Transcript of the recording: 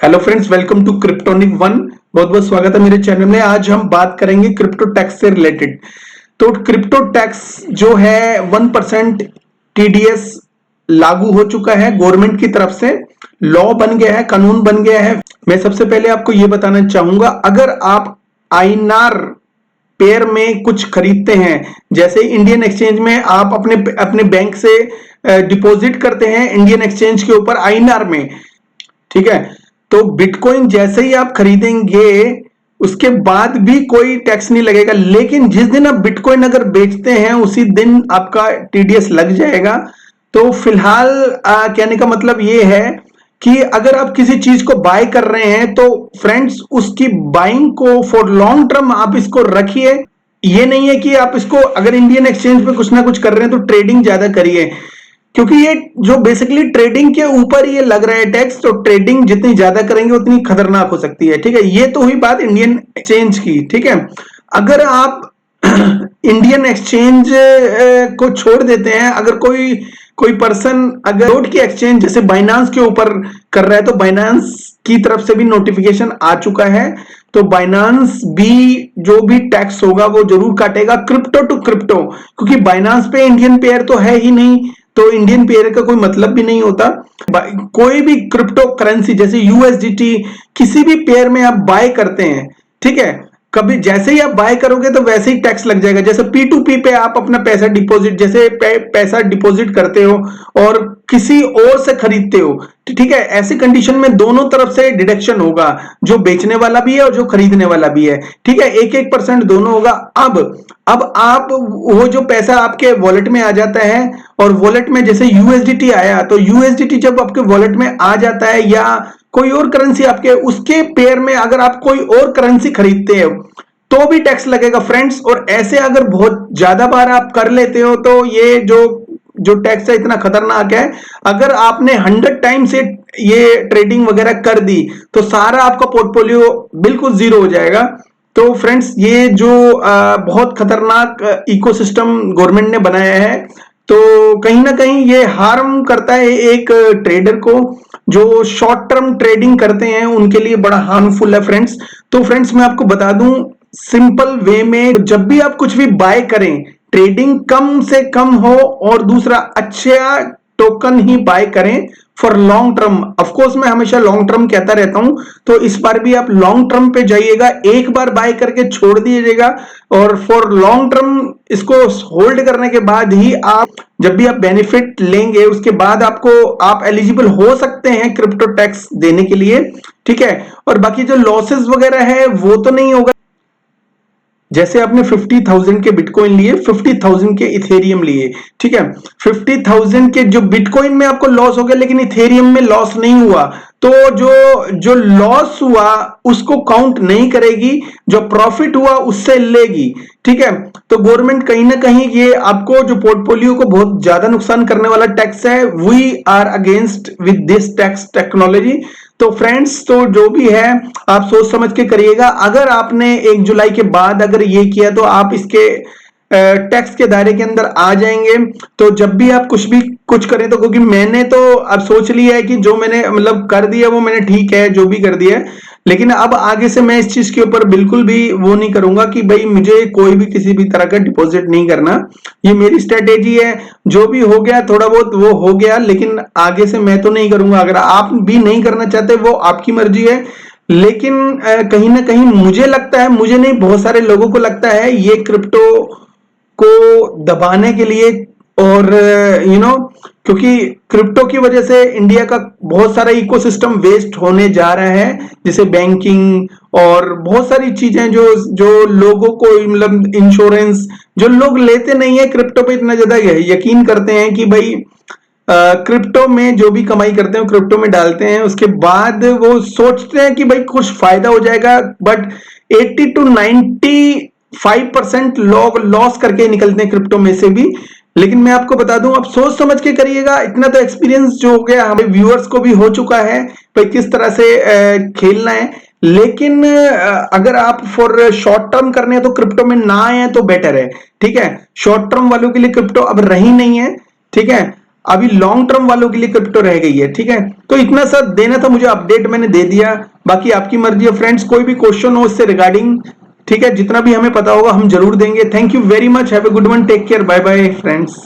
Hello friends, welcome to Cryptonic one. बहुत बहुत स्वागत है मेरे चैनल में। आज हम बात करेंगे क्रिप्टो टैक्स से रिलेटेड। तो क्रिप्टो टैक्स जो है 1% टीडीएस लागू हो चुका है गवर्नमेंट की तरफ से। लॉ बन गया है, कानून बन गया है। मैं सबसे पहले आपको यह बताना चाहूंगा, अगर आप आईएनआर पेयर में कुछ खरीदते हैं, जैसे इंडियन एक्सचेंज में आप अपने अपने बैंक से डिपॉजिट करते हैं इंडियन एक्सचेंज के ऊपर आईएनआर में, ठीक है। तो बिटकॉइन जैसे ही आप खरीदेंगे उसके बाद भी कोई टैक्स नहीं लगेगा, लेकिन जिस दिन आप बिटकॉइन अगर बेचते हैं उसी दिन आपका टीडीएस लग जाएगा। तो फिलहाल कहने का मतलब ये है कि अगर आप किसी चीज को बाय कर रहे हैं तो फ्रेंड्स उसकी बाइंग को फॉर लॉन्ग टर्म आप इसको रखिए। ये नहीं है कि आप इसको अगर इंडियन एक्सचेंज पे कुछ ना कुछ कर रहे हैं तो ट्रेडिंग ज्यादा करिए, क्योंकि ये जो बेसिकली ट्रेडिंग के ऊपर ये लग रहा है टैक्स। तो ट्रेडिंग जितनी ज्यादा करेंगे उतनी खतरनाक हो सकती है, ठीक है। ये तो हुई बात इंडियन एक्सचेंज की, ठीक है। अगर आप इंडियन एक्सचेंज को छोड़ देते हैं, अगर कोई पर्सन अगर नोट की एक्सचेंज जैसे बाइनांस के ऊपर कर रहा है तो बाइनांस की तरफ से भी नोटिफिकेशन आ चुका है। तो बाइनांस भी जो भी टैक्स होगा वो जरूर काटेगा क्रिप्टो टू क्रिप्टो, क्योंकि बाइनांस पे इंडियन पेयर तो है ही नहीं, तो इंडियन पेयर का कोई मतलब भी नहीं होता। कोई भी क्रिप्टो करेंसी जैसे यूएसडीटी किसी भी पेयर में आप बाय करते हैं, ठीक है, कभी जैसे ही आप बाय करोगे तो वैसे ही टैक्स लग जाएगा। जैसे P2P पे आप अपना पैसा डिपॉजिट जैसे पैसा डिपॉजिट करते हो और किसी और से खरीदते हो, ठीक है, ऐसी कंडीशन में दोनों तरफ से डिडक्शन होगा, जो बेचने वाला भी है और जो खरीदने वाला भी है, ठीक है। 1-1% दोनों होगा। अब आप वो जो पैसा आपके वॉलेट में आ जाता है, और वॉलेट में जैसे यूएसडीटी आया, तो यूएसडीटी जब आपके वॉलेट में आ जाता है या कोई और करेंसी आपके उसके पेयर में अगर आप कोई और करेंसी खरीदते हो तो भी टैक्स लगेगा फ्रेंड्स। और ऐसे अगर बहुत ज्यादा बार आप कर लेते हो तो ये जो टैक्स है इतना खतरनाक है। अगर आपने 100 टाइम से ये ट्रेडिंग वगैरह कर दी तो सारा आपका पोर्टफोलियो बिल्कुल जीरो हो जाएगा। तो फ्रेंड्स ये जो बहुत खतरनाक इकोसिस्टम गवर्नमेंट ने बनाया है, तो कहीं ना कहीं ये हार्म करता है एक ट्रेडर को। जो शॉर्ट टर्म ट्रेडिंग करते हैं उनके लिए बड़ा हार्मफुल है फ्रेंड्स। तो फ्रेंड्स मैं आपको बता दूं सिंपल वे में, जब भी आप कुछ भी बाय करें ट्रेडिंग कम से कम हो, और दूसरा अच्छा टोकन ही बाय करें for long term. Of course मैं हमेशा लॉन्ग टर्म कहता रहता हूं, तो इस बार भी आप लॉन्ग टर्म पे जाइएगा, एक बार बाय करके छोड़ दीजिएगा, और फॉर लॉन्ग टर्म इसको होल्ड करने के बाद ही आप जब भी आप बेनिफिट लेंगे उसके बाद आप एलिजिबल हो सकते हैं क्रिप्टो टैक्स देने के लिए, ठीक है। और बाकी जो लॉसेस वगैरह है वो तो नहीं होगा। जैसे आपने 50,000 के बिटकॉइन लिए, 50,000 के इथेरियम लिए, ठीक है, 50,000 के जो बिटकॉइन में आपको लॉस हो गया लेकिन इथेरियम में लॉस नहीं हुआ, तो जो लॉस हुआ उसको काउंट नहीं करेगी, जो प्रॉफिट हुआ उससे लेगी, ठीक है। तो गवर्नमेंट कहीं ना कहीं ये आपको जो पोर्टफोलियो को बहुत ज्यादा नुकसान करने वाला टैक्स है, we are against with this tax technology. तो फ्रेंड्स तो जो भी है आप सोच समझ के करिएगा। अगर आपने 1 जुलाई के बाद अगर ये किया तो आप इसके टैक्स के दायरे के अंदर आ जाएंगे। तो जब भी आप कुछ करें तो, क्योंकि मैंने तो अब सोच लिया है कि जो मैंने मतलब कर दिया वो मैंने ठीक है जो भी कर दिया है, लेकिन अब आगे से मैं इस चीज के ऊपर बिल्कुल भी वो नहीं करूंगा कि भाई मुझे कोई भी किसी भी तरह का डिपॉजिट नहीं करना। ये मेरी स्ट्रेटेजी है, जो भी हो गया थोड़ा बहुत वो हो गया, लेकिन आगे से मैं तो नहीं करूंगा। अगर आप भी नहीं करना चाहते वो आपकी मर्जी है, लेकिन कहीं ना कहीं मुझे लगता है, मुझे नहीं बहुत सारे लोगों को लगता है ये क्रिप्टो को दबाने के लिए, और क्योंकि क्रिप्टो की वजह से इंडिया का बहुत सारा इकोसिस्टम वेस्ट होने जा रहा है, जैसे बैंकिंग और बहुत सारी चीजें जो लोगों को मतलब इंश्योरेंस, जो लोग लेते नहीं है क्रिप्टो पे इतना ज्यादा यकीन करते हैं कि भाई क्रिप्टो में जो भी कमाई करते हैं क्रिप्टो में डालते हैं, उसके बाद वो सोचते हैं कि भाई कुछ फायदा हो जाएगा, बट 80 to 95% लोग लॉस करके निकलते हैं क्रिप्टो में से भी। लेकिन मैं आपको बता दूं, आप सोच समझ के करिएगा। इतना तो एक्सपीरियंस जो हो गया हमें व्यूअर्स को भी हो चुका है भाई किस तरह से खेलना है। लेकिन अगर आप फॉर शॉर्ट टर्म करने हैं तो क्रिप्टो में ना आए तो बेटर है, ठीक है। शॉर्ट टर्म वालों के लिए क्रिप्टो अब रही नहीं है, ठीक है। अभी लॉन्ग टर्म वालों के लिए क्रिप्टो रह गई है। ठीक है, तो इतना सा देना था मुझे, अपडेट मैंने दे दिया, बाकी आपकी मर्जी है फ्रेंड्स। कोई भी क्वेश्चन हो इससे रिगार्डिंग, ठीक है, जितना भी हमें पता होगा हम जरूर देंगे। Thank you very much, have a good one, take care, bye bye friends.